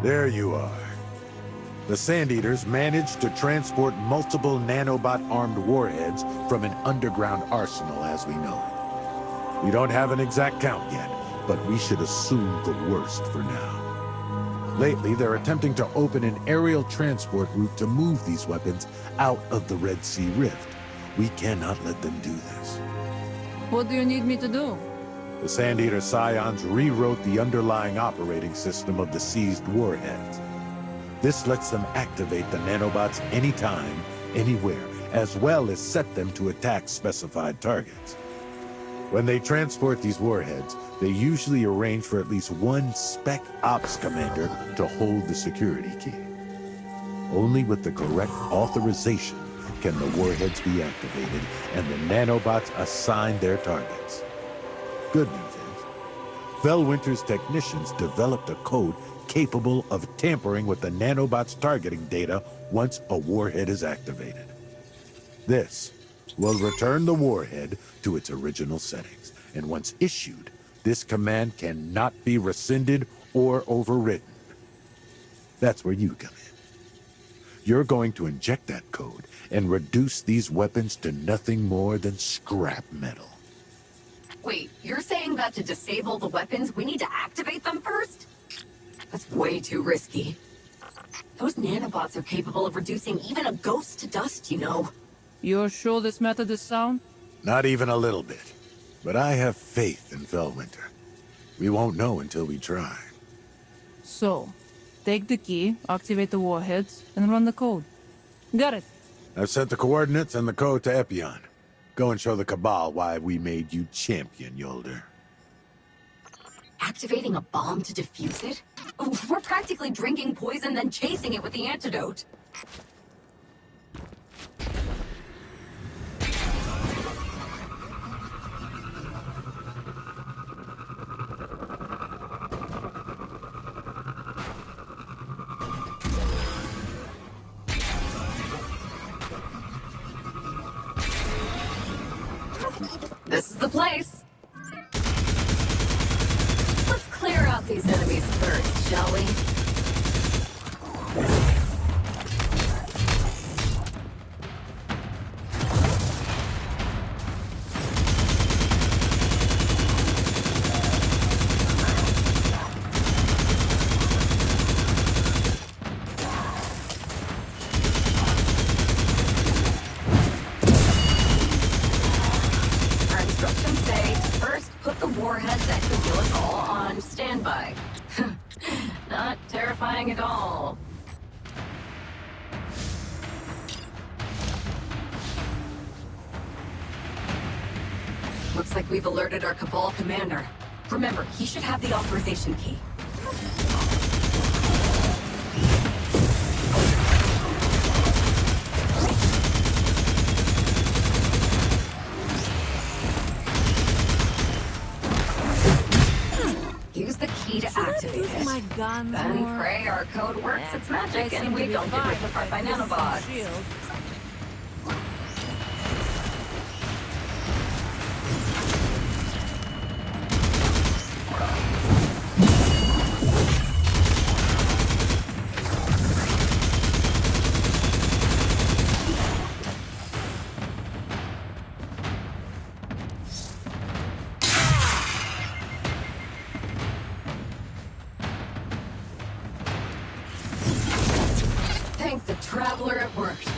There you are. The Sand Eaters managed to transport multiple nanobot-armed warheads from an underground arsenal as we know it. We don't have an exact count yet, but we should assume the worst for now. Lately, they're attempting to open an aerial transport route to move these weapons out of the Red Sea Rift. We cannot let them do this. What do you need me to do? The Sand Eater Scions rewrote the underlying operating system of the seized warheads. This lets them activate the nanobots anytime, anywhere, as well as set them to attack specified targets. When they transport these warheads, they usually arrange for at least one Spec Ops commander to hold the security key. Only with the correct authorization can the warheads be activated and the nanobots assigned their targets. Good news is, Fellwinter's technicians developed a code capable of tampering with the nanobots' targeting data once a warhead is activated. This will return the warhead to its original settings, and once issued, this command cannot be rescinded or overridden. That's where you come in. You're going to inject that code and reduce these weapons to nothing more than scrap metal. Wait, you're saying that to disable the weapons, we need to activate them first? That's way too risky. Those nanobots are capable of reducing even a ghost to dust, you know. You're sure this method is sound? Not even a little bit. But I have faith in Fellwinter. We won't know until we try. So, take the key, activate the warheads, and run the code. Got it. I've sent the coordinates and the code to Epion. Go and show the Cabal why we made you champion, Yolder. Activating a bomb to defuse it? We're practically drinking poison, then chasing it with the antidote. This is the place. Let's clear out these enemies first, shall we? Our instructions say, first put the warheads that could kill us all on standby. Not terrifying at all. Looks like we've alerted our Cabal commander. Remember, he should have the authorization key. Use the key to activate it. My guns Then more? pray our code works Yeah, its magic I and seem we to don't be get fine ripped apart by with this nanobots. shield. Thank the Traveler, it worked.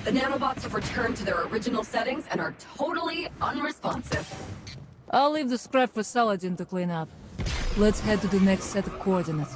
The nanobots have returned to their original settings and are totally unresponsive. I'll leave the scrap for Saladin to clean up. Let's head to the next set of coordinates.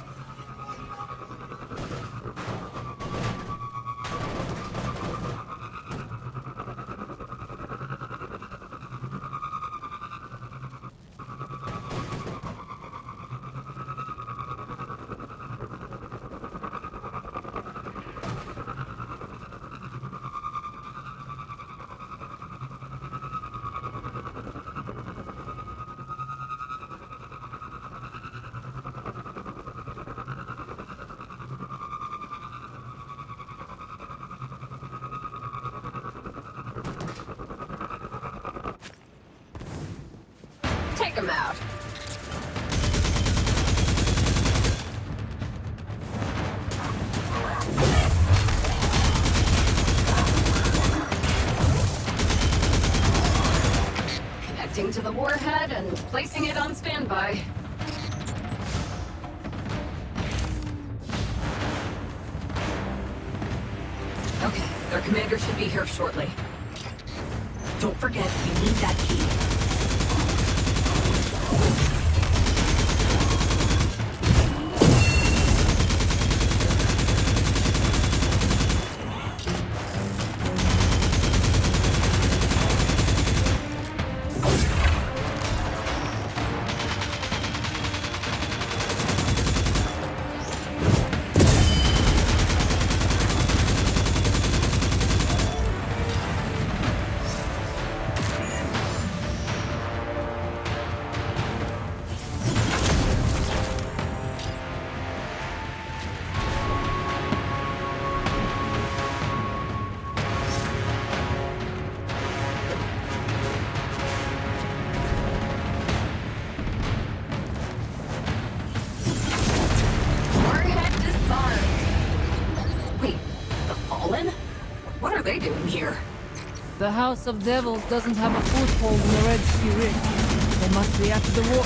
Take them out. to the warhead and placing it on standby. Okay, their commander should be here shortly. Don't forget, you need that key. What are they doing here? The House of Devils doesn't have a foothold in the Red Sea Rift. They must be after the war.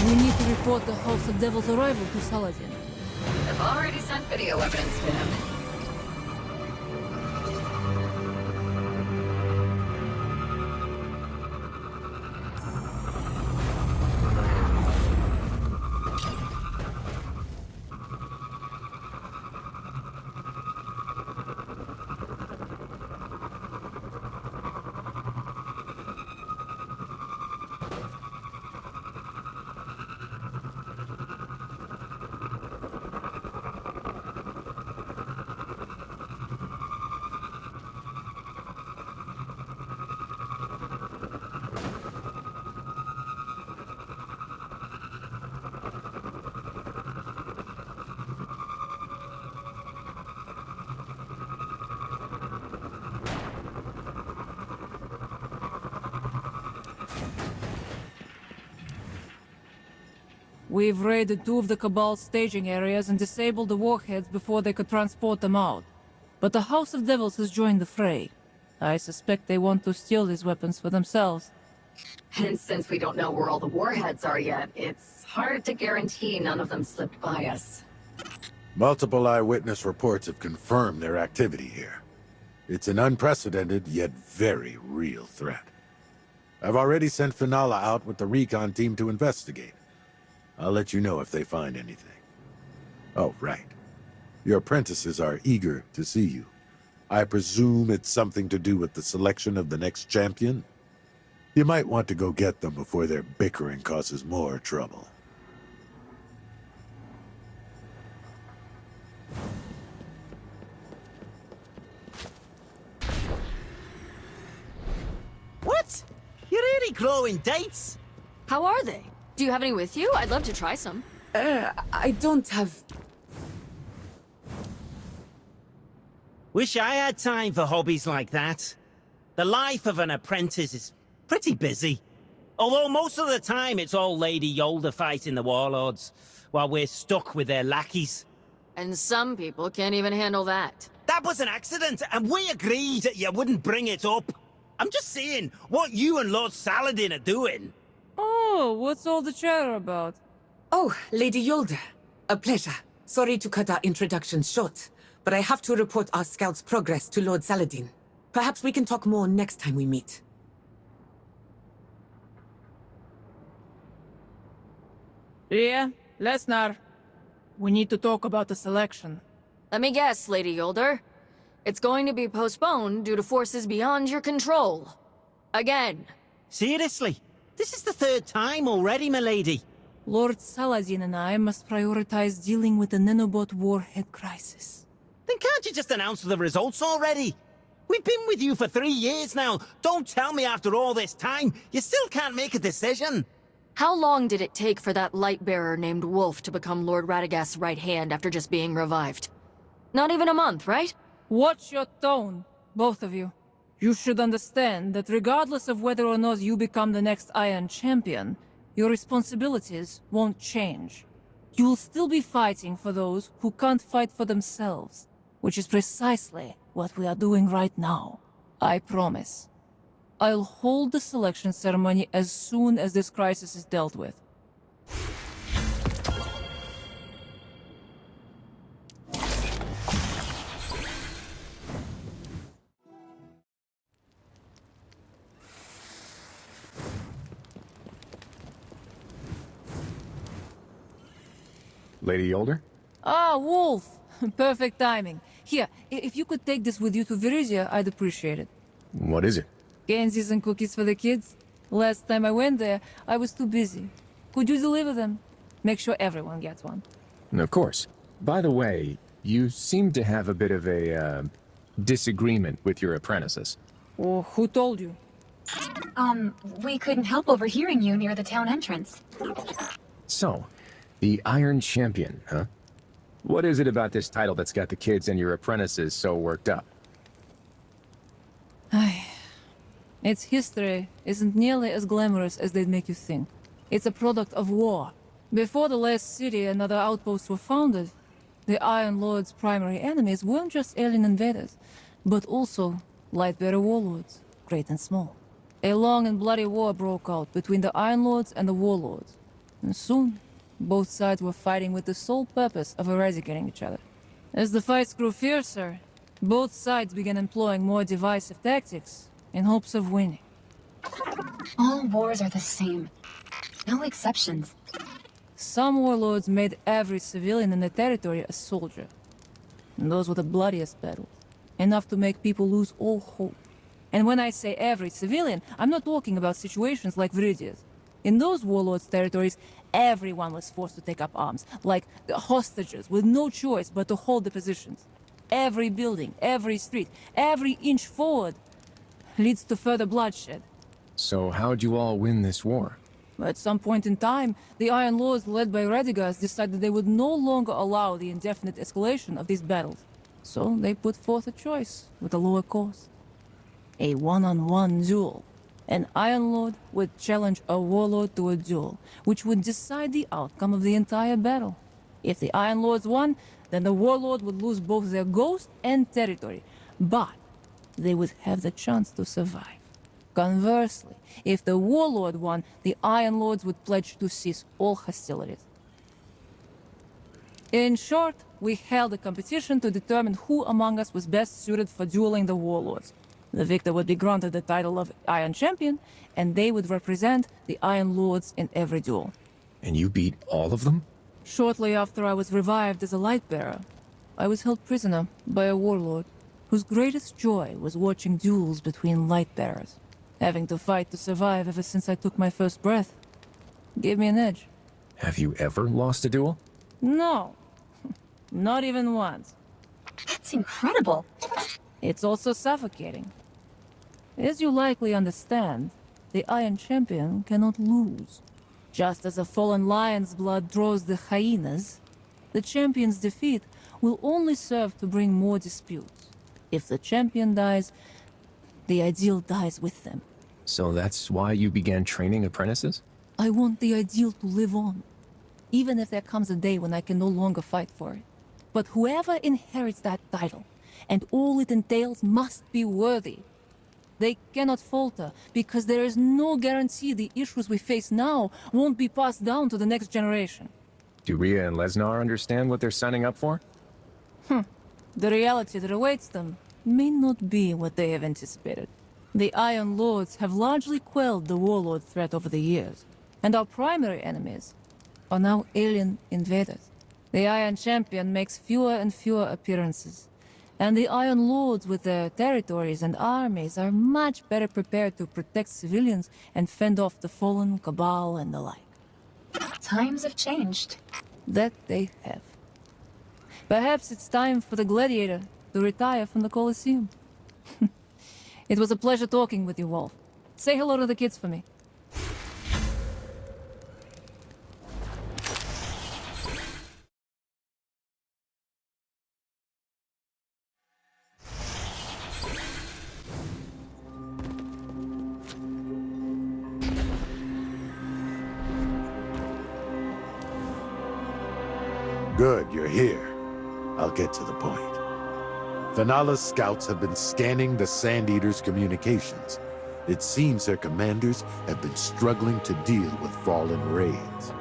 We need to report the House of Devils' arrival to Saladin. I've already sent video evidence to him. We've raided 2 of the Cabal's staging areas and disabled the warheads before they could transport them out. But the House of Devils has joined the fray. I suspect they want to steal these weapons for themselves. And since we don't know where all the warheads are yet, it's hard to guarantee none of them slipped by us. Multiple eyewitness reports have confirmed their activity here. It's an unprecedented, yet very real threat. I've already sent Finala out with the recon team to investigate. I'll let you know if they find anything. Oh, right. Your apprentices are eager to see you. I presume it's something to do with the selection of the next champion? You might want to go get them before their bickering causes more trouble. What? You're really growing dates? How are they? Do you have any with you? I'd love to try some. I don't have... Wish I had time for hobbies like that. The life of an apprentice is pretty busy. Although most of the time it's all Lady Yolda fighting the warlords, while we're stuck with their lackeys. And some people can't even handle that. That was an accident, and we agreed that you wouldn't bring it up. I'm just saying what you and Lord Saladin are doing. Oh, what's all the chatter about? Oh, Lady Yolda. A pleasure. Sorry to cut our introduction short, but I have to report our scout's progress to Lord Saladin. Perhaps we can talk more next time we meet. Yeah, Lesnar. We need to talk about the selection. Let me guess, Lady Yolder. It's going to be postponed due to forces beyond your control. Again. Seriously? This is the 3rd time already, milady. Lord Saladin and I must prioritize dealing with the nanobot warhead crisis. Then can't you just announce the results already? We've been with you for 3 years now. Don't tell me after all this time, you still can't make a decision. How long did it take for that light bearer named Wolf to become Lord Radagast's right hand after just being revived? Not even a month, right? Watch your tone, both of you. You should understand that regardless of whether or not you become the next Iron Champion, your responsibilities won't change. You'll still be fighting for those who can't fight for themselves, which is precisely what we are doing right now. I promise. I'll hold the selection ceremony as soon as this crisis is dealt with. Lady Yolder? Ah, Wolf! Perfect timing. Here, if you could take this with you to Virizia, I'd appreciate it. What is it? Candies and cookies for the kids. Last time I went there, I was too busy. Could you deliver them? Make sure everyone gets one. Of course. By the way, you seem to have a bit of a, disagreement with your apprentices. Oh, who told you? We couldn't help overhearing you near the town entrance. So, the Iron Champion, huh? What is it about this title that's got the kids and your apprentices so worked up? Its history isn't nearly as glamorous as they'd make you think. It's a product of war. Before the last city and other outposts were founded, the Iron Lord's primary enemies weren't just alien invaders, but also Lightbearer warlords, great and small. A long and bloody war broke out between the Iron Lords and the Warlords, and soon, both sides were fighting with the sole purpose of eradicating each other. As the fights grew fiercer, both sides began employing more divisive tactics in hopes of winning. All wars are the same. No exceptions. Some warlords made every civilian in the territory a soldier. And those were the bloodiest battles, enough to make people lose all hope. And when I say every civilian, I'm not talking about situations like Viridia's. In those warlords' territories, everyone was forced to take up arms, like the hostages, with no choice but to hold the positions. Every building, every street, every inch forward leads to further bloodshed. So how'd you all win this war? At some point in time, the Iron Lords, led by Radagast, decided they would no longer allow the indefinite escalation of these battles. So they put forth a choice with a lower cost. A one-on-one duel. An Iron Lord would challenge a Warlord to a duel, which would decide the outcome of the entire battle. If the Iron Lords won, then the Warlord would lose both their ghost and territory, but they would have the chance to survive. Conversely, if the Warlord won, the Iron Lords would pledge to cease all hostilities. In short, we held a competition to determine who among us was best suited for dueling the Warlords. The victor would be granted the title of Iron Champion, and they would represent the Iron Lords in every duel. And you beat all of them? Shortly after I was revived as a Lightbearer, I was held prisoner by a warlord, whose greatest joy was watching duels between Lightbearers. Having to fight to survive ever since I took my first breath gave me an edge. Have you ever lost a duel? No, not even once. That's incredible. It's also suffocating. As you likely understand, the Iron Champion cannot lose. Just as a fallen lion's blood draws the hyenas, the champion's defeat will only serve to bring more disputes. If the champion dies, the ideal dies with them. So that's why you began training apprentices? I want the ideal to live on, even if there comes a day when I can no longer fight for it. But whoever inherits that title, and all it entails, must be worthy. They cannot falter, because there is no guarantee the issues we face now won't be passed down to the next generation. Do Rhea and Lesnar understand what they're signing up for? The reality that awaits them may not be what they have anticipated. The Iron Lords have largely quelled the Warlord threat over the years, and our primary enemies are now alien invaders. The Iron Champion makes fewer and fewer appearances, and the Iron Lords with their territories and armies are much better prepared to protect civilians and fend off the fallen Cabal and the like. Times have changed. That they have. Perhaps it's time for the Gladiator to retire from the Colosseum. It was a pleasure talking with you, Wolf. Say hello to the kids for me. Good, you're here. I'll get to the point. Fenala's scouts have been scanning the Sand Eaters' communications. It seems their commanders have been struggling to deal with fallen raids.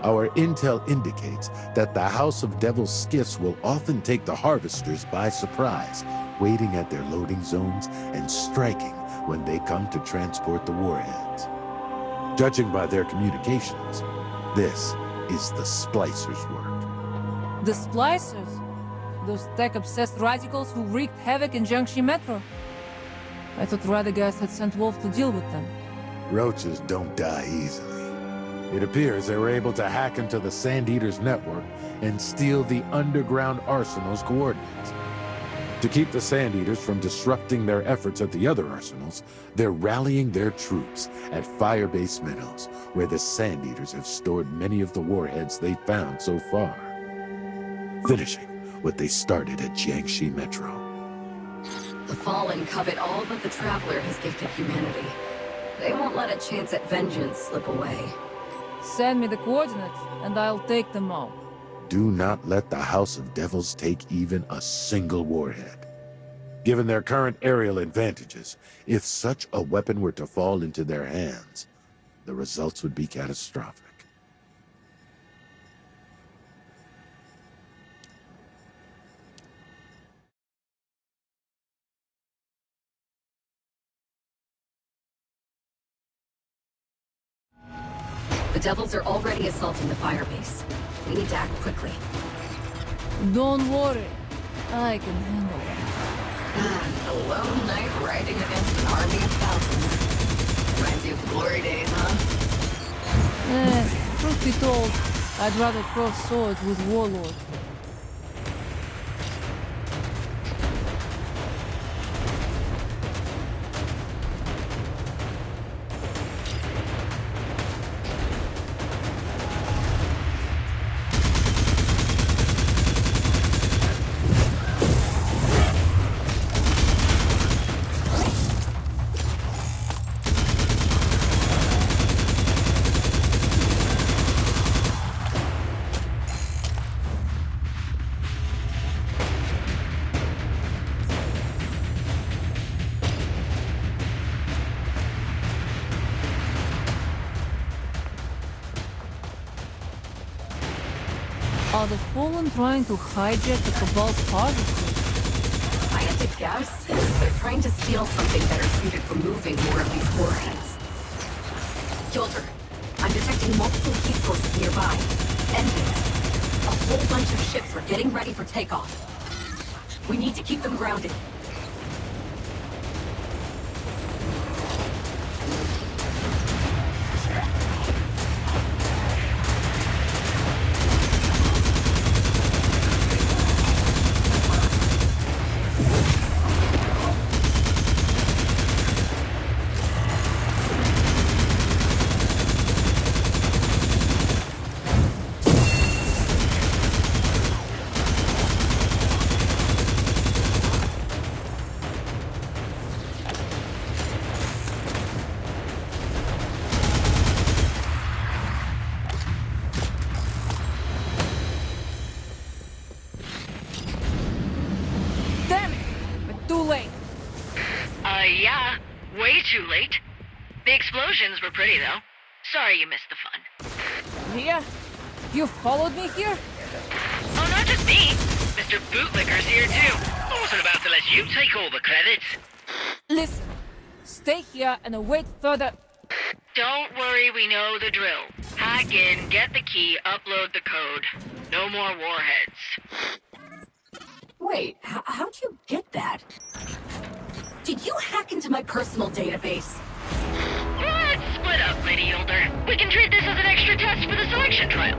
Our intel indicates that the House of Devil's skiffs will often take the Harvesters by surprise, waiting at their loading zones and striking when they come to transport the warheads. Judging by their communications, this is the Splicers' work. The Splicers? Those tech-obsessed radicals who wreaked havoc in Jiangxi Metro? I thought Radagast had sent Wolf to deal with them. Roaches don't die easily. It appears they were able to hack into the Sand Eaters' network and steal the underground arsenal's coordinates. To keep the Sand Eaters from disrupting their efforts at the other arsenals, they're rallying their troops at Firebase Meadows, where the Sand Eaters have stored many of the warheads they've found so far. Finishing what they started at Jiangxi Metro. The Fallen covet all that the Traveler has gifted humanity. They won't let a chance at vengeance slip away. Send me the coordinates, and I'll take them all. Do not let the House of Devils take even a single warhead. Given their current aerial advantages, if such a weapon were to fall into their hands, the results would be catastrophic. The Devils are already assaulting the Firebase. We need to act quickly. Don't worry. I can handle it. A lone knight riding against an army of thousands. Reminds you of glory days, huh? Truth be told, I'd rather cross swords with Warlord. Are the Fallen trying to hijack the Cabal's harvesters? I had to guess. They're trying to steal something better suited for moving more of these warheads. Gilder, I'm detecting multiple heat sources nearby. Engines. A whole bunch of ships are getting ready for takeoff. We need to keep them grounded. Yeah. Way too late. The explosions were pretty, though. Sorry you missed the fun. Mia? You followed me here? Oh, not just me. Mr. Bootlicker's here, too. I wasn't about to let you take all the credit. Listen. Stay here and await further... Don't worry, we know the drill. Hack in, get the key, upload the code. No more warheads. Wait, how'd you get that? Did you hack into my personal database? Let's split up, Lady Yolder. We can treat this as an extra test for the selection trial.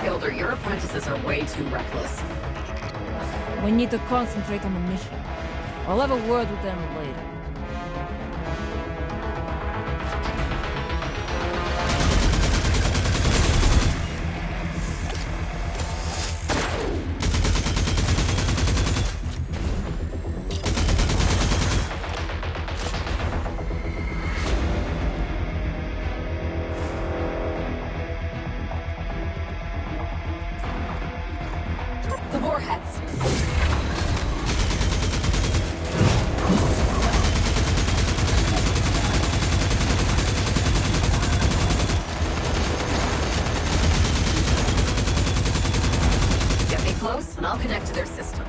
Gilder, your apprentices are way too reckless. We need to concentrate on the mission. I'll have a word with them later. warheads. Get me close, and I'll connect to their system.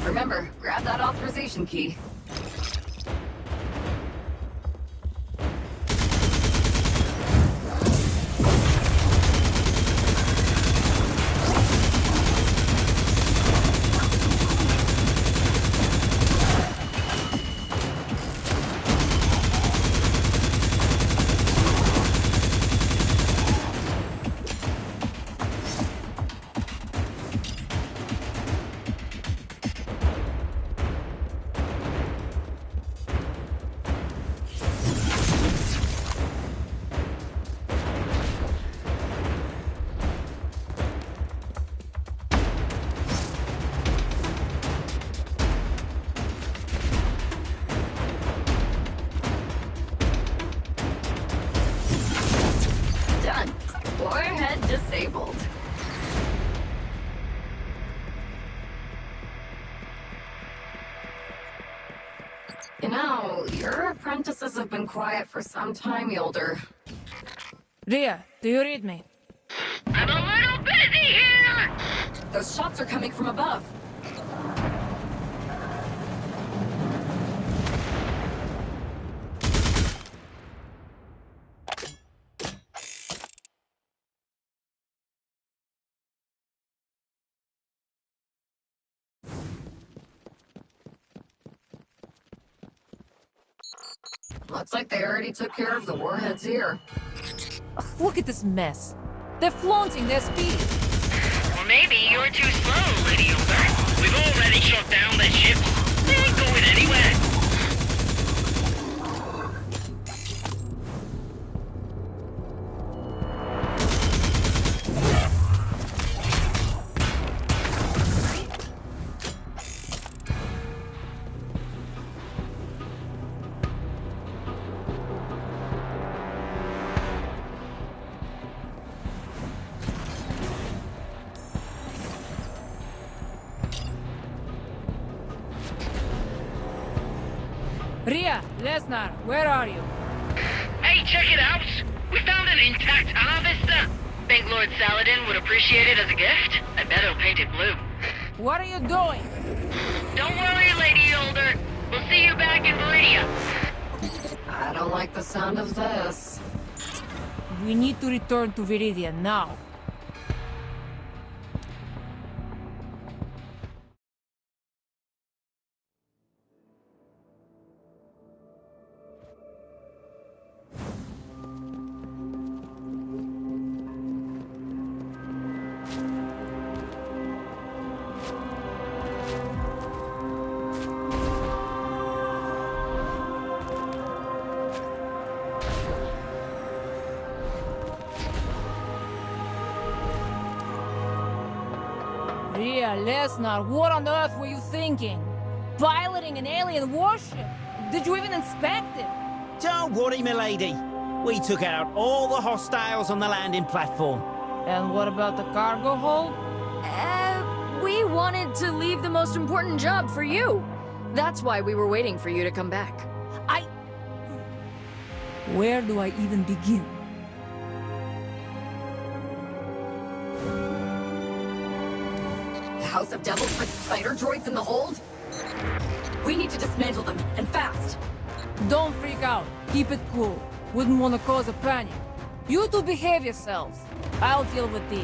Remember, grab that authorization key. Done. Warhead disabled. You know, your apprentices have been quiet for some time, Yolder. Ria, do you read me? I'm a little busy here! Those shots are coming from above. Looks like they already took care of the warheads here. Ugh, look at this mess. They're flaunting their speed. Or maybe you're too slow, Lady Yolder. We've already shut down their ships. They ain't going anywhere. Ria, Lesnar, where are you? Hey, check it out! We found an intact harvester! Think Lord Saladin would appreciate it as a gift? I bet he'll paint it blue. What are you doing? Don't worry, Lady Yolder. We'll see you back in Viridia. I don't like the sound of this. We need to return to Viridian now. Ria, Lesnar, what on earth were you thinking? Piloting an alien warship? Did you even inspect it? Don't worry, milady. We took out all the hostiles on the landing platform. And what about the cargo hold? We wanted to leave the most important job for you. That's why we were waiting for you to come back. Where do I even begin? The House of Devils put spider droids in the hold? We need to dismantle them, and fast. Don't freak out. Keep it cool. Wouldn't want to cause a panic. You two behave yourselves. I'll deal with these.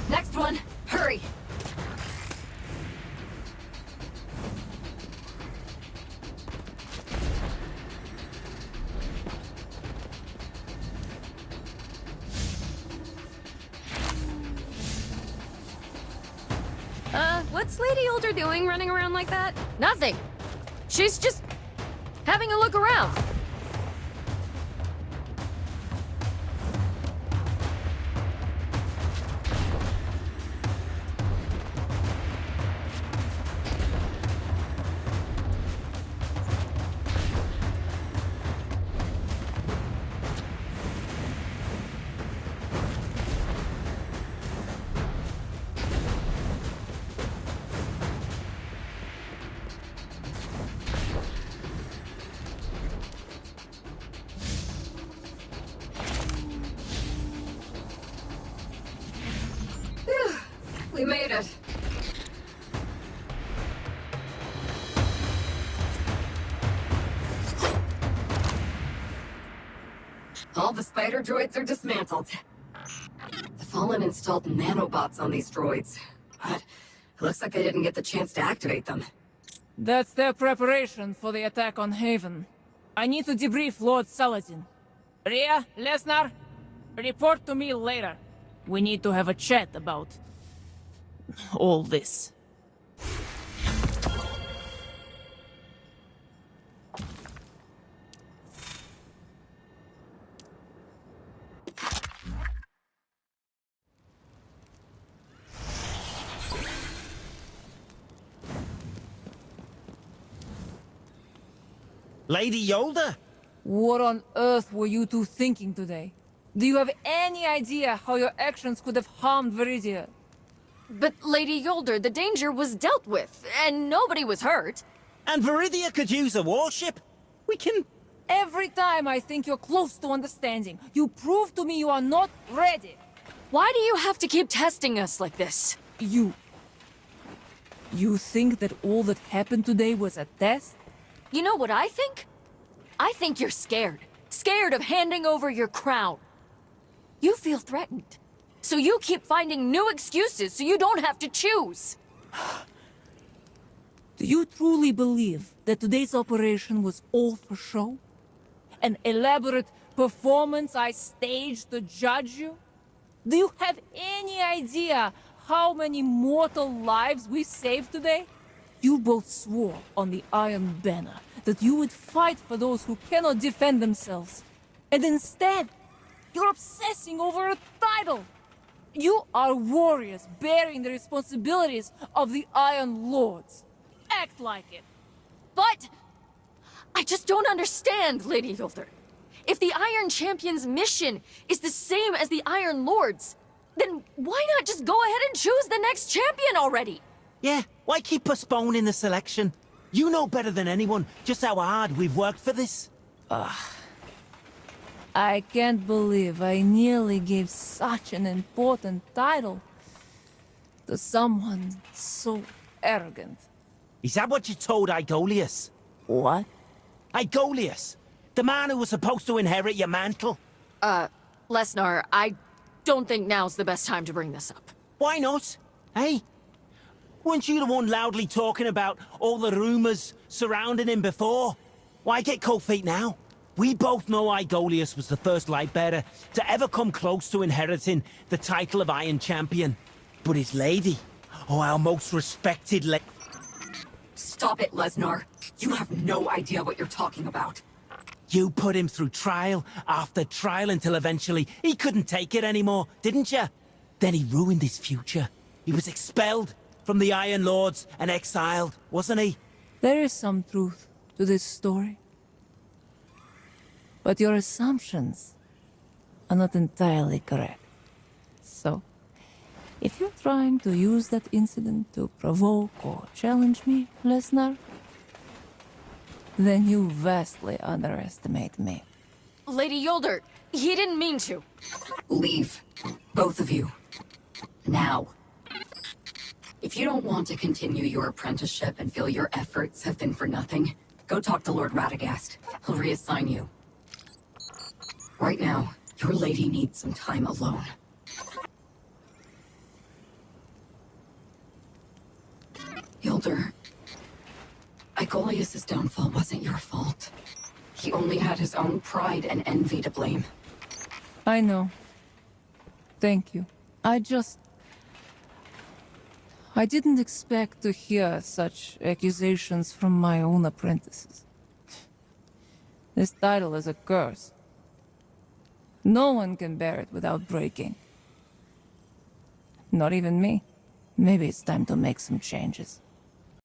Next one, hurry. What's Lady Older doing running around like that? Nothing. She's just having a look around. We made it. All the spider droids are dismantled. The Fallen installed nanobots on these droids, but it looks like they didn't get the chance to activate them. That's their preparation for the attack on Haven. I need to debrief Lord Saladin. Rhea, Lesnar, report to me later. We need to have a chat about all this. Lady Yolda? What on earth were you two thinking today? Do you have any idea how your actions could have harmed Viridia? But Lady Yolder, the danger was dealt with, and nobody was hurt. And Viridia could use a warship? We can... Every time I think you're close to understanding, you prove to me you are not ready. Why do you have to keep testing us like this? You think that all that happened today was a test? You know what I think? I think you're scared. Scared of handing over your crown. You feel threatened. So you keep finding new excuses so you don't have to choose. Do you truly believe that today's operation was all for show? An elaborate performance I staged to judge you? Do you have any idea how many mortal lives we saved today? You both swore on the Iron Banner that you would fight for those who cannot defend themselves. And instead, you're obsessing over a title. You are warriors bearing the responsibilities of the Iron Lords. Act like it. But I just don't understand, Lady Yolder. If the Iron Champion's mission is the same as the Iron Lord's, then why not just go ahead and choose the next champion already? Yeah, why keep postponing the selection? You know better than anyone just how hard we've worked for this. I can't believe I nearly gave such an important title to someone so arrogant. Is that what you told Igolius? What? Igolius, the man who was supposed to inherit your mantle. Lesnar, I don't think now's the best time to bring this up. Why not? Hey? Weren't you the one loudly talking about all the rumors surrounding him before? Why get cold feet now? We both know Igolius was the first Lightbearer to ever come close to inheriting the title of Iron Champion. But his lady, our most respected lady... Stop it, Lesnar. You have no idea what you're talking about. You put him through trial after trial until eventually he couldn't take it anymore, didn't you? Then he ruined his future. He was expelled from the Iron Lords and exiled, wasn't he? There is some truth to this story. But your assumptions are not entirely correct. So, if you're trying to use that incident to provoke or challenge me, Lesnar, then you vastly underestimate me. Lady Yolder, he didn't mean to. Leave. Both of you. Now. If you don't want to continue your apprenticeship and feel your efforts have been for nothing, go talk to Lord Radagast. He'll reassign you. Right now, your lady needs some time alone. Yolder, Igolius' downfall wasn't your fault. He only had his own pride and envy to blame. I know. Thank you. I didn't expect to hear such accusations from my own apprentices. This title is a curse. No one can bear it without breaking. Not even me. Maybe it's time to make some changes.